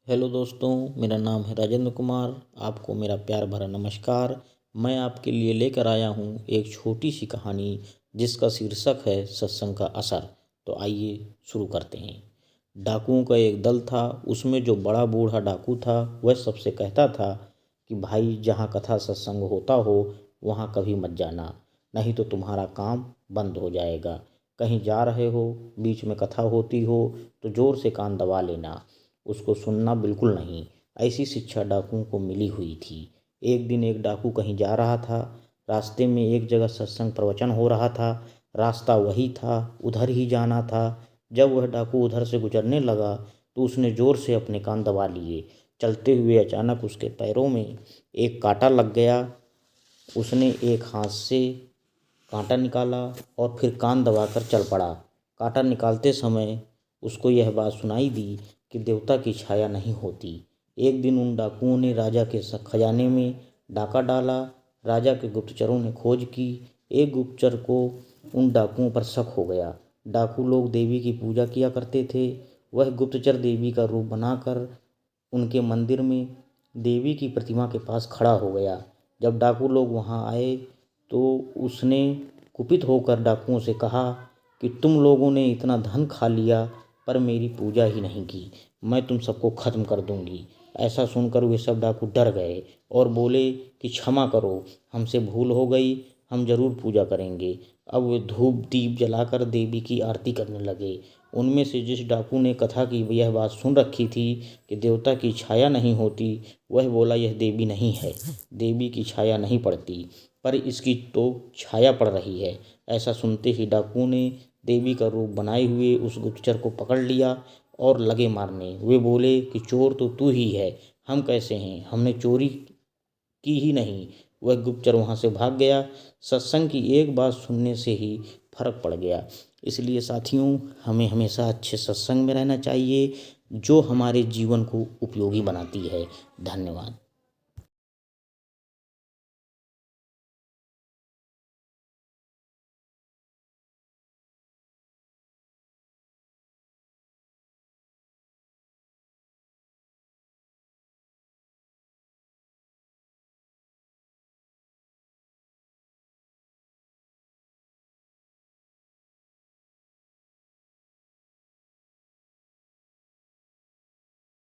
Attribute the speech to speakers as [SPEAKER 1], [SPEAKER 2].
[SPEAKER 1] Hello दोस्तों, मेरा नाम है राजेंद्र कुमार। आपको मेरा प्यार भरा नमस्कार। मैं आपके लिए लेकर आया हूँ एक छोटी सी कहानी जिसका शीर्षक है सत्संग का असर। तो आइए शुरू करते हैं। डाकुओं का एक दल था। उसमें जो बड़ा बूढ़ा डाकू था वह सबसे कहता था कि भाई, जहाँ कथा सत्संग होता हो वहाँ कभी मत जाना, नहीं तो तुम्हारा काम बंद हो जाएगा। कहीं जा रहे हो, बीच में कथा होती हो तो ज़ोर से कान दबा लेना, उसको सुनना बिल्कुल नहीं। ऐसी शिक्षा डाकुओं को मिली हुई थी। एक दिन एक डाकू कहीं जा रहा था। रास्ते में एक जगह सत्संग प्रवचन हो रहा था। रास्ता वही था, उधर ही जाना था। जब वह डाकू उधर से गुजरने लगा तो उसने जोर से अपने कान दबा लिए। चलते हुए अचानक उसके पैरों में एक कांटा लग गया। उसने एक हाथ से कांटा निकाला और फिर कान दबाकर चल पड़ा। कांटा निकालते समय उसको यह बात सुनाई दी कि देवता की छाया नहीं होती। एक दिन उन डाकुओं ने राजा के खजाने में डाका डाला। राजा के गुप्तचरों ने खोज की। एक गुप्तचर को उन डाकुओं पर शक हो गया। डाकू लोग देवी की पूजा किया करते थे। वह गुप्तचर देवी का रूप बनाकर उनके मंदिर में देवी की प्रतिमा के पास खड़ा हो गया। जब डाकू लोग वहां आए तो उसने कुपित होकर डाकुओं से कहा कि तुम लोगों ने इतना धन खा लिया पर मेरी पूजा ही नहीं की, मैं तुम सबको खत्म कर दूंगी। ऐसा सुनकर वे सब डाकू डर गए और बोले कि क्षमा करो, हमसे भूल हो गई, हम जरूर पूजा करेंगे। अब वे धूप दीप जलाकर देवी की आरती करने लगे। उनमें से जिस डाकू ने कथा की यह बात सुन रखी थी कि देवता की छाया नहीं होती, वह बोला यह देवी नहीं है, देवी की छाया नहीं पड़ती, पर इसकी तो छाया पड़ रही है। ऐसा सुनते ही डाकुओं ने देवी का रूप बनाए हुए उस गुप्तचर को पकड़ लिया और लगे मारने। वे बोले कि चोर तो तू ही है, हम कैसे हैं, हमने चोरी की ही नहीं। वह गुप्तचर वहां से भाग गया। सत्संग की एक बात सुनने से ही फर्क पड़ गया। इसलिए साथियों, हमें हमेशा अच्छे सत्संग में रहना चाहिए जो हमारे जीवन को उपयोगी बनाती है। धन्यवाद।